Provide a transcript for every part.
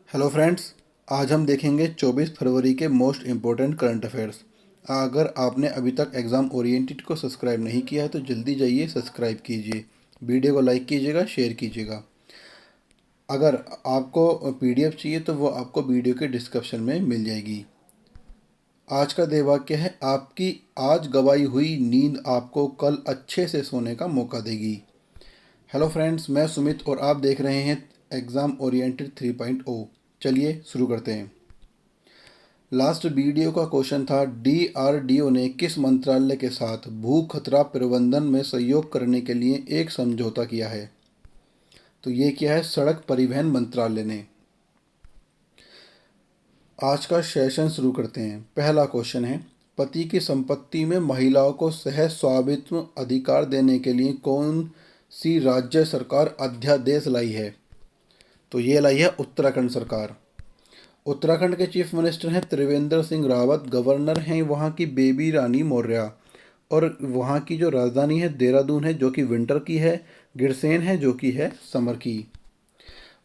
Hello friends. आज हम देखेंगे 24 फरवरी के मोस्ट इम्पोर्टेंट करंट अफेयर्स। अगर आपने अभी तक एग्ज़ाम ओरिएंटेड को सब्सक्राइब नहीं किया है तो जल्दी जाइए सब्सक्राइब कीजिए, वीडियो को लाइक कीजिएगा, शेयर कीजिएगा। अगर आपको पीडीएफ चाहिए तो वो आपको वीडियो के डिस्क्रिप्शन में मिल जाएगी। आज का देय वाक्य है, आपकी आज गवाई हुई नींद आपको कल अच्छे से सोने का मौका देगी। हेलो फ्रेंड्स, मैं सुमित और आप देख रहे हैं एग्ज़ाम ओरिएंटेड 3.0। चलिए शुरू करते हैं। लास्ट वीडियो का क्वेश्चन था, डीआरडीओ ने किस मंत्रालय के साथ भू खतरा प्रबंधन में सहयोग करने के लिए एक समझौता किया है? तो ये किया है सड़क परिवहन मंत्रालय ने। आज का सेशन शुरू करते हैं। पहला क्वेश्चन है, पति की संपत्ति में महिलाओं को सह स्वामित्व अधिकार देने के लिए कौन सी राज्य सरकार अध्यादेश लाई है? तो ये लाई है उत्तराखंड सरकार। उत्तराखंड के चीफ मिनिस्टर हैं त्रिवेंद्र सिंह रावत, गवर्नर हैं वहाँ की बेबी रानी मौर्य, और वहाँ की जो राजधानी है देहरादून है जो कि विंटर की है, गिरसेन है जो कि है समर की।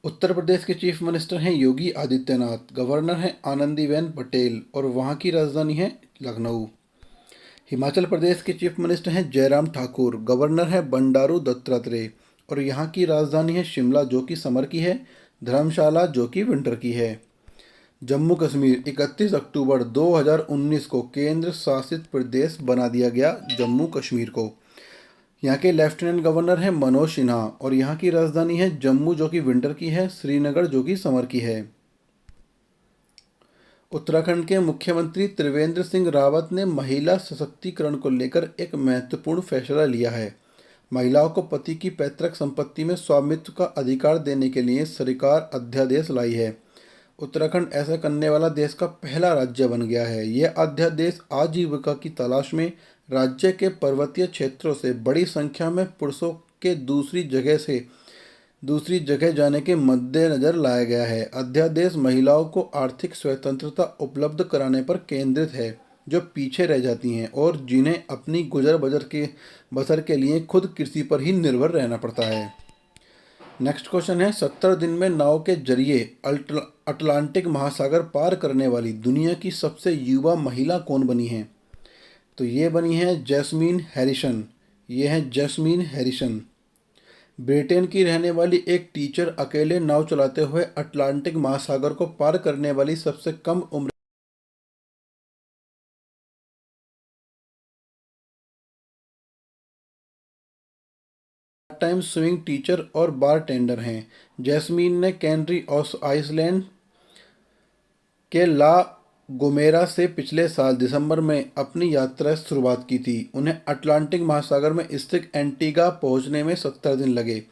उत्तर प्रदेश के चीफ मिनिस्टर हैं योगी आदित्यनाथ, गवर्नर हैं आनंदीबेन पटेल और वहाँ की राजधानी है लखनऊ। हिमाचल प्रदेश के चीफ मिनिस्टर हैं जयराम ठाकुर, गवर्नर हैं बंडारू दत्तात्रेय और यहाँ की राजधानी है शिमला जो कि समर की है, धर्मशाला जो कि विंटर की है। जम्मू कश्मीर 31 अक्टूबर 2019 को केंद्र शासित प्रदेश बना दिया गया जम्मू कश्मीर को। यहाँ के लेफ्टिनेंट गवर्नर हैं मनोज सिन्हा और यहाँ की राजधानी है जम्मू जो कि विंटर की है, श्रीनगर जो कि समर की है। उत्तराखंड के मुख्यमंत्री त्रिवेंद्र सिंह रावत ने महिला सशक्तिकरण को लेकर एक महत्वपूर्ण फैसला लिया है। महिलाओं को पति की पैतृक संपत्ति में स्वामित्व का अधिकार देने के लिए सरकार अध्यादेश लाई है। उत्तराखंड ऐसा करने वाला देश का पहला राज्य बन गया है। यह अध्यादेश आजीविका की तलाश में राज्य के पर्वतीय क्षेत्रों से बड़ी संख्या में पुरुषों के दूसरी जगह जाने के मद्देनज़र लाया गया है। अध्यादेश महिलाओं को आर्थिक स्वतंत्रता उपलब्ध कराने पर केंद्रित है जो पीछे रह जाती हैं और जिन्हें अपनी गुजर बसर के लिए खुद कृषि पर ही निर्भर रहना पड़ता है। नेक्स्ट क्वेश्चन है, 70 दिन में नाव के जरिए अटलांटिक महासागर पार करने वाली दुनिया की सबसे युवा महिला कौन बनी है? तो ये बनी है जैस्मीन हैरिसन। ये है जैस्मीन हैरिसन। ब्रिटेन की रहने वाली एक टीचर अकेले नाव चलाते हुए अटलांटिक महासागर को पार करने वाली सबसे कम उम्र टाइम स्विमिंग टीचर और बार टेंडर हैं। जैस्मीन ने कैनरी आइसलैंड के ला गोमेरा से पिछले साल दिसंबर में अपनी यात्रा शुरुआत की थी। उन्हें अटलांटिक महासागर में स्थित एंटीगा पहुंचने में 70 दिन लगे,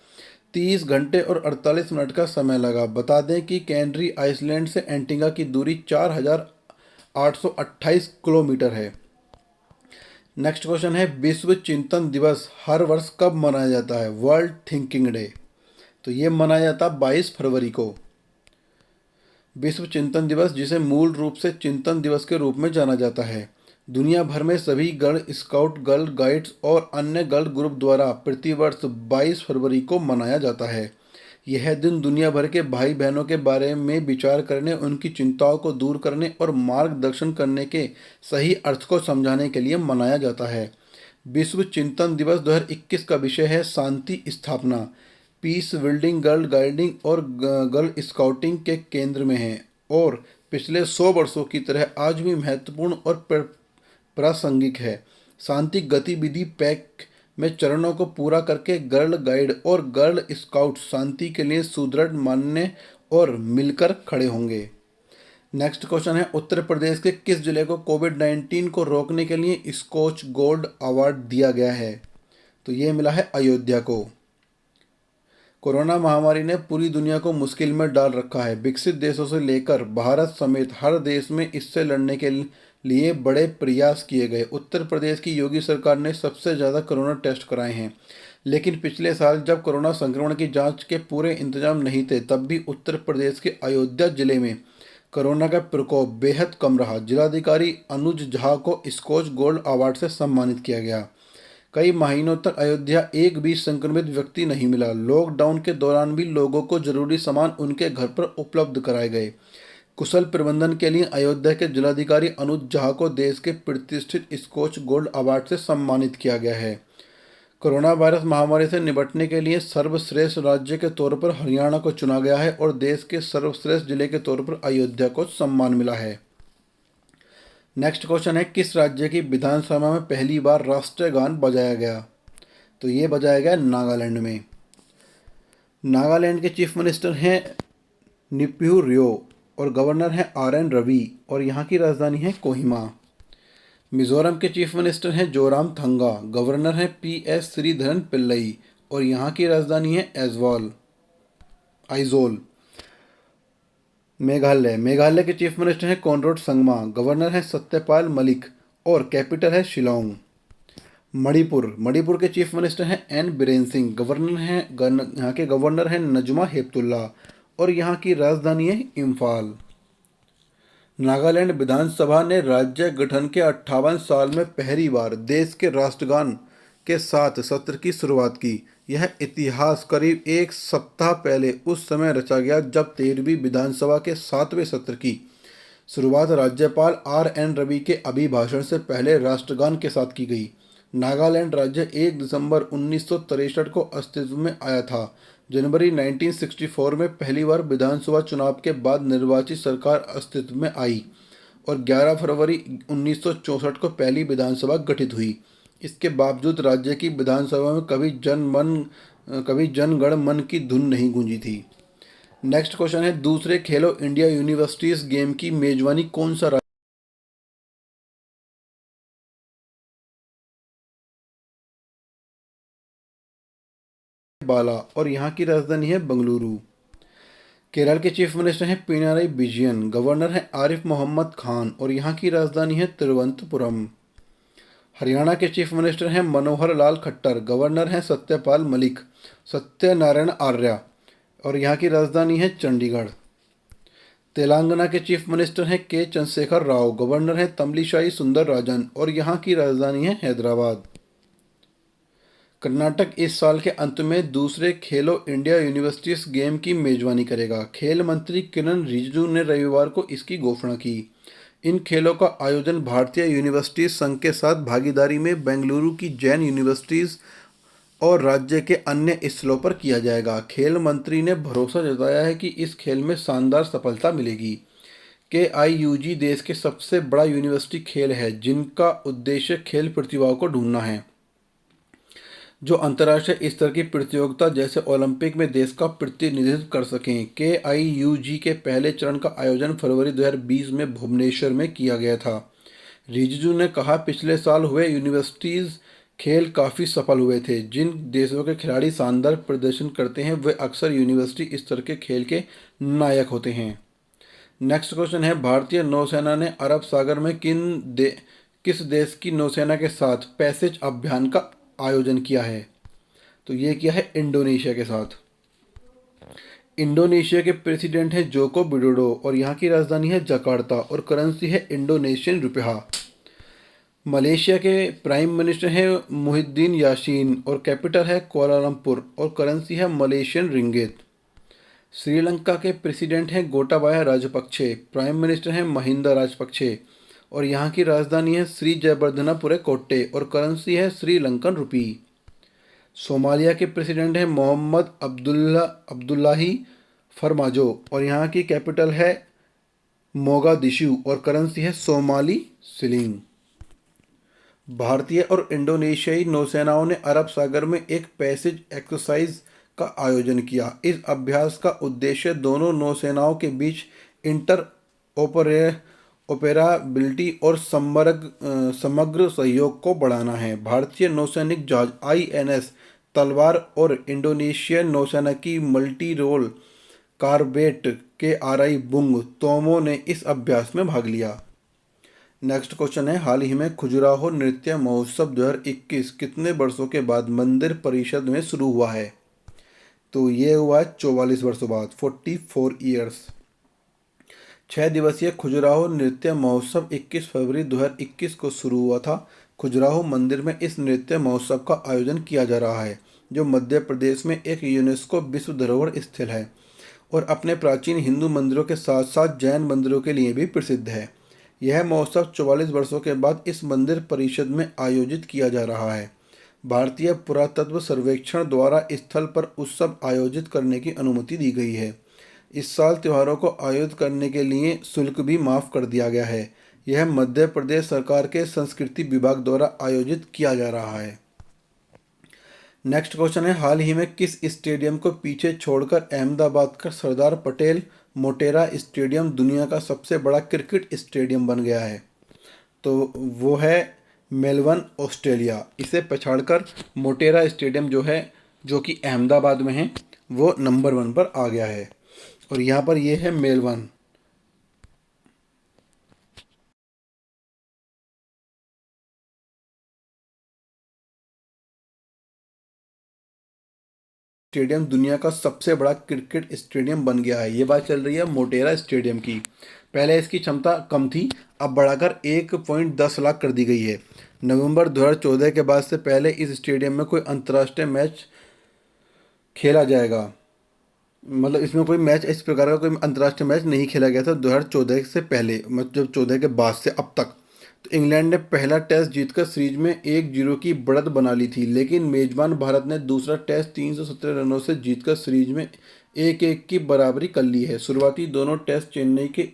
30 घंटे और 48 मिनट का समय लगा। बता दें कि कैनरी आइसलैंड से एंटीगा की दूरी 4828 किलोमीटर है। नेक्स्ट क्वेश्चन है, विश्व चिंतन दिवस हर वर्ष कब मनाया जाता है? World thinking day. तो ये मनाया जाता है 22 फरवरी को। विश्व चिंतन दिवस, जिसे मूल रूप से चिंतन दिवस के रूप में जाना जाता है, दुनिया भर में सभी गर्ल स्काउट, गर्ल गाइड्स और अन्य गर्ल ग्रुप द्वारा प्रतिवर्ष 22 फरवरी को मनाया जाता है। यह दिन दुनिया भर के भाई बहनों के बारे में विचार करने, उनकी चिंताओं को दूर करने और मार्गदर्शन करने के सही अर्थ को समझाने के लिए मनाया जाता है। विश्व चिंतन दिवस 2021 का विषय है शांति स्थापना। पीस बिल्डिंग गर्ल गाइडिंग और गर्ल स्काउटिंग के केंद्र में है और पिछले 100 वर्षों की तरह आज भी महत्वपूर्ण और प्रासंगिक है। शांति गतिविधि पैक में चरणों को पूरा करके गर्ल गाइड और गर्ल स्काउट शांति के लिए सुदृढ़ मानने और मिलकर खड़े होंगे। नेक्स्ट क्वेश्चन है, उत्तर प्रदेश के किस जिले को कोविड-19 को रोकने के लिए स्कॉच गोल्ड अवार्ड दिया गया है? तो ये मिला है अयोध्या को। कोरोना महामारी ने पूरी दुनिया को मुश्किल में डाल रखा है। विकसित देशों से लेकर भारत समेत हर देश में इससे लड़ने के लिए बड़े प्रयास किए गए। उत्तर प्रदेश की योगी सरकार ने सबसे ज़्यादा कोरोना टेस्ट कराए हैं, लेकिन पिछले साल जब कोरोना संक्रमण की जांच के पूरे इंतजाम नहीं थे तब भी उत्तर प्रदेश के अयोध्या जिले में कोरोना का प्रकोप बेहद कम रहा। जिलाधिकारी अनुज झा को स्कॉच गोल्ड अवार्ड से सम्मानित किया गया। कई महीनों तक अयोध्या एक भी संक्रमित व्यक्ति नहीं मिला। लॉकडाउन के दौरान भी लोगों को जरूरी सामान उनके घर पर उपलब्ध कराए गए। कुशल प्रबंधन के लिए अयोध्या के जिलाधिकारी अनुज झा को देश के प्रतिष्ठित स्कॉच गोल्ड अवार्ड से सम्मानित किया गया है। कोरोना वायरस महामारी से निपटने के लिए सर्वश्रेष्ठ राज्य के तौर पर हरियाणा को चुना गया है और देश के सर्वश्रेष्ठ जिले के तौर पर अयोध्या को सम्मान मिला है। नेक्स्ट क्वेश्चन है, किस राज्य की विधानसभा में पहली बार राष्ट्रीय गान बजाया गया? तो ये बजाया गया नागालैंड में। नागालैंड के चीफ मिनिस्टर हैं निफ्यू रियो और गवर्नर हैं RN रवि और यहाँ की राजधानी है कोहिमा। मिजोरम के चीफ मिनिस्टर हैं जोराम थंगा, गवर्नर हैं PS श्रीधरन पिल्लई और यहाँ की राजधानी है आइजोल। मेघालय के चीफ मिनिस्टर हैं कॉनराड संगमा, गवर्नर हैं सत्यपाल मलिक और कैपिटल है शिलोंग। मणिपुर के चीफ मिनिस्टर हैं N बीरेन सिंह, यहाँ के गवर्नर हैं नजमा हेपतुल्ला और यहाँ की राजधानी है इम्फाल। नागालैंड विधानसभा ने राज्य गठन के 58 साल में पहली बार देश के राष्ट्रगान के साथ सत्र की शुरुआत की। यह इतिहास करीब एक सप्ताह पहले उस समय रचा गया जब 13वीं विधानसभा के 7वें सत्र की शुरुआत राज्यपाल RN रवि के अभिभाषण से पहले राष्ट्रगान के साथ की गई। नागालैंड राज्य 1 दिसंबर 1963 को अस्तित्व में आया था। जनवरी 1964 में पहली बार विधानसभा चुनाव के बाद निर्वाचित सरकार अस्तित्व में आई और 11 फरवरी 1964 को पहली विधानसभा गठित हुई। इसके बावजूद राज्य की विधानसभा में कभी जन गण मन की धुन नहीं गूंजी थी। नेक्स्ट क्वेश्चन है, दूसरे खेलो इंडिया यूनिवर्सिटीज गेम की मेजबानी कौन सा बाला और यहाँ की राजधानी है बंगलुरु। केरल के चीफ मिनिस्टर हैं पिनाराई विजयन, गवर्नर हैं आरिफ मोहम्मद खान और यहाँ की राजधानी है तिरुवनंतपुरम। हरियाणा के चीफ मिनिस्टर हैं मनोहर लाल खट्टर, गवर्नर हैं सत्यनारायण आर्य और यहाँ की राजधानी है चंडीगढ़। तेलंगाना के चीफ मिनिस्टर हैं के चंद्रशेखर राव, गवर्नर हैं तमिलिसाई सुंदरराजन और यहाँ की राजधानी है हैदराबाद। कर्नाटक इस साल के अंत में दूसरे खेलो इंडिया यूनिवर्सिटीज गेम की मेजबानी करेगा। खेल मंत्री किरण रिजिजू ने रविवार को इसकी घोषणा की। इन खेलों का आयोजन भारतीय यूनिवर्सिटीज संघ के साथ भागीदारी में बेंगलुरु की जैन यूनिवर्सिटीज और राज्य के अन्य स्थलों पर किया जाएगा। खेल मंत्री ने भरोसा जताया है कि इस खेल में शानदार सफलता मिलेगी। KIUG देश के सबसे बड़ा यूनिवर्सिटी खेल है जिनका उद्देश्य खेल प्रतिभाओं को ढूंढना है जो अंतर्राष्ट्रीय स्तर की प्रतियोगिता जैसे ओलंपिक में देश का प्रतिनिधित्व कर सकें। KIUG के पहले चरण का आयोजन फरवरी 2020 में भुवनेश्वर में किया गया था। रिजिजू ने कहा, पिछले साल हुए यूनिवर्सिटीज़ खेल काफ़ी सफल हुए थे। जिन देशों के खिलाड़ी शानदार प्रदर्शन करते हैं वे अक्सर यूनिवर्सिटी स्तर के खेल के नायक होते हैं। नेक्स्ट क्वेश्चन है, भारतीय नौसेना ने अरब सागर में किस देश की नौसेना के साथ पैसेज अभियान का आयोजन किया है? तो ये किया है इंडोनेशिया के साथ। इंडोनेशिया के प्रेसिडेंट हैं जोको विडोडो और यहाँ की राजधानी है जकार्ता और करेंसी है इंडोनेशियन रुपया। मलेशिया के प्राइम मिनिस्टर हैं मुहिद्दीन यासीन और कैपिटल है कुआलालंपुर और करेंसी है मलेशियन रिंगित। श्रीलंका के प्रेसिडेंट हैं गोटाबाया राजपक्षे, प्राइम मिनिस्टर हैं महिंदा राजपक्षे और यहाँ की राजधानी है श्री जयवर्धनापुरे कोट्टे और करेंसी है श्रीलंकन रुपी। सोमालिया के प्रेसिडेंट हैं मोहम्मद अब्दुल्लाही फरमाजो और यहाँ की कैपिटल है मोगादिशु और करेंसी है सोमाली सिलिंग। भारतीय और इंडोनेशियाई नौसेनाओं ने अरब सागर में एक पैसेज एक्सरसाइज का आयोजन किया। इस अभ्यास का उद्देश्य दोनों नौसेनाओं के बीच इंटर ओपरेबिलिटी और समग्र सहयोग को बढ़ाना है। भारतीय नौसैनिक जहाज INS तलवार और इंडोनेशियन नौसेना की मल्टी रोल कारबेट KRI बुंग तोमों ने इस अभ्यास में भाग लिया। नेक्स्ट क्वेश्चन है, हाल ही में खजुराहो नृत्य महोत्सव 2021 कितने वर्षों के बाद मंदिर परिषद में शुरू हुआ है? तो ये हुआ है 44 वर्षों बाद, 44 ईयर्स। 6 दिवसीय खजुराहो नृत्य महोत्सव 21 फरवरी 2021 को शुरू हुआ था। खजुराहो मंदिर में इस नृत्य महोत्सव का आयोजन किया जा रहा है, जो मध्य प्रदेश में एक यूनेस्को विश्व धरोहर स्थल है और अपने प्राचीन हिंदू मंदिरों के साथ साथ जैन मंदिरों के लिए भी प्रसिद्ध है। यह महोत्सव 44 वर्षों के बाद इस मंदिर परिषद में आयोजित किया जा रहा है। भारतीय पुरातत्व सर्वेक्षण द्वारा स्थल पर उत्सव आयोजित करने की अनुमति दी गई है। इस साल त्योहारों को आयोजित करने के लिए शुल्क भी माफ कर दिया गया है। यह मध्य प्रदेश सरकार के संस्कृति विभाग द्वारा आयोजित किया जा रहा है। नेक्स्ट क्वेश्चन है, हाल ही में किस स्टेडियम को पीछे छोड़कर अहमदाबाद का सरदार पटेल मोटेरा स्टेडियम दुनिया का सबसे बड़ा क्रिकेट स्टेडियम बन गया है? तो वो है मेलबर्न, ऑस्ट्रेलिया। इसे पछाड़कर मोटेरा स्टेडियम जो है, जो कि अहमदाबाद में है, वो नंबर 1 पर आ गया है। और यहाँ पर ये है मेलबर्न। स्टेडियम दुनिया का सबसे बड़ा क्रिकेट स्टेडियम बन गया है। ये बात चल रही है मोटेरा स्टेडियम की। पहले इसकी क्षमता कम थी, अब बढ़ाकर 1.10 लाख कर दी गई है। नवंबर 2014 के बाद से पहले इस स्टेडियम में कोई अंतर्राष्ट्रीय मैच खेला जाएगा, मतलब इसमें कोई मैच इस प्रकार का कोई अंतर्राष्ट्रीय मैच नहीं खेला गया था 2014 से पहले, मतलब 14 के बाद से अब तक। तो इंग्लैंड ने पहला टेस्ट जीतकर सीरीज में 1-0 की बढ़त बना ली थी, लेकिन मेजबान भारत ने दूसरा टेस्ट 317 रनों से जीतकर सीरीज में 1-1 की बराबरी कर ली है। शुरुआती दोनों टेस्ट चेन्नई के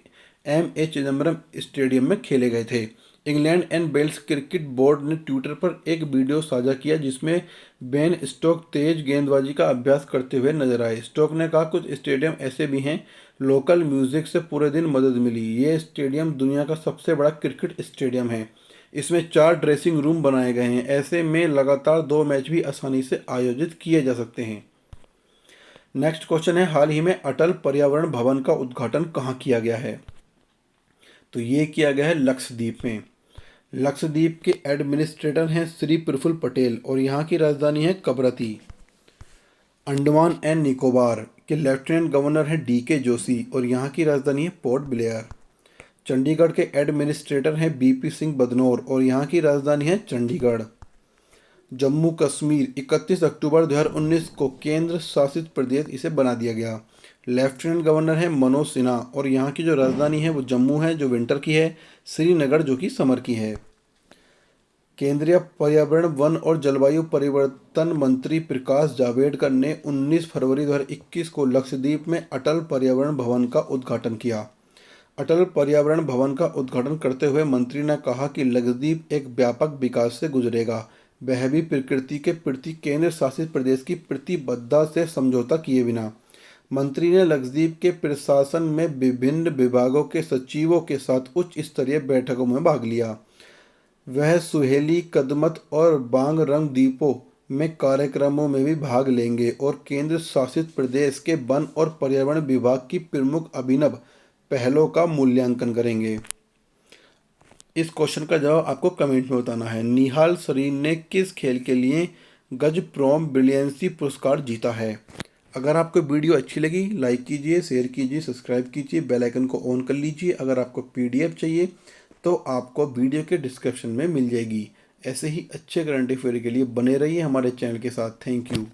M.A. चिदम्बरम स्टेडियम में खेले गए थे। England and Wales Cricket Board ने ट्विटर पर एक वीडियो साझा किया जिसमें बेन स्टोक तेज गेंदबाजी का अभ्यास करते हुए नजर आए। स्टोक ने कहा, कुछ स्टेडियम ऐसे भी हैं, लोकल म्यूजिक से पूरे दिन मदद मिली। ये स्टेडियम दुनिया का सबसे बड़ा क्रिकेट स्टेडियम है। इसमें 4 ड्रेसिंग रूम बनाए गए हैं। ऐसे में लगातार 2 मैच भी आसानी से आयोजित किए जा सकते हैं। नेक्स्ट क्वेश्चन है, हाल ही में अटल पर्यावरण भवन का उद्घाटन कहाँ किया गया है? तो ये किया गया है लक्षद्वीप में। लक्षद्वीप के एडमिनिस्ट्रेटर हैं श्री प्रफुल्ल पटेल और यहाँ की राजधानी है कवरत्ती। अंडमान एंड निकोबार के लेफ्टिनेंट गवर्नर हैं DK जोशी और यहाँ की राजधानी है पोर्ट ब्लेयर। चंडीगढ़ के एडमिनिस्ट्रेटर हैं BP सिंह बदनौर और यहाँ की राजधानी है चंडीगढ़। जम्मू कश्मीर 31 अक्टूबर 2019 को केंद्र शासित प्रदेश इसे बना दिया गया। लेफ्टिनेंट गवर्नर है मनोज सिन्हा और यहाँ की जो राजधानी है वो जम्मू है, जो विंटर की है, श्रीनगर जो कि समर की है। केंद्रीय पर्यावरण, वन और जलवायु परिवर्तन मंत्री प्रकाश जावड़ेकर ने 19 फरवरी 2021 को लक्षद्वीप में अटल पर्यावरण भवन का उद्घाटन किया। अटल पर्यावरण भवन का उद्घाटन करते हुए मंत्री ने कहा कि लक्षद्वीप एक व्यापक विकास से गुजरेगा, वह भी प्रकृति के प्रति केंद्र शासित प्रदेश की प्रतिबद्धता से समझौता किए बिना। मंत्री ने लक्षद्वीप के प्रशासन में विभिन्न विभागों के सचिवों के साथ उच्च स्तरीय बैठकों में भाग लिया। वह सुहेली, कदमत और बांगरंग द्वीपों में कार्यक्रमों में भी भाग लेंगे और केंद्र शासित प्रदेश के वन और पर्यावरण विभाग की प्रमुख अभिनव पहलों का मूल्यांकन करेंगे। इस क्वेश्चन का जवाब आपको कमेंट में बताना है। निहाल सरीन ने किस खेल के लिए गजप्रॉम ब्रिलियंसी पुरस्कार जीता है? अगर आपको वीडियो अच्छी लगी लाइक कीजिए, शेयर कीजिए, सब्सक्राइब कीजिए, बेल आइकन को ऑन कर लीजिए। अगर आपको PDF चाहिए तो आपको वीडियो के डिस्क्रिप्शन में मिल जाएगी। ऐसे ही अच्छे करंट अफेयर के लिए बने रहिए हमारे चैनल के साथ। Thank you.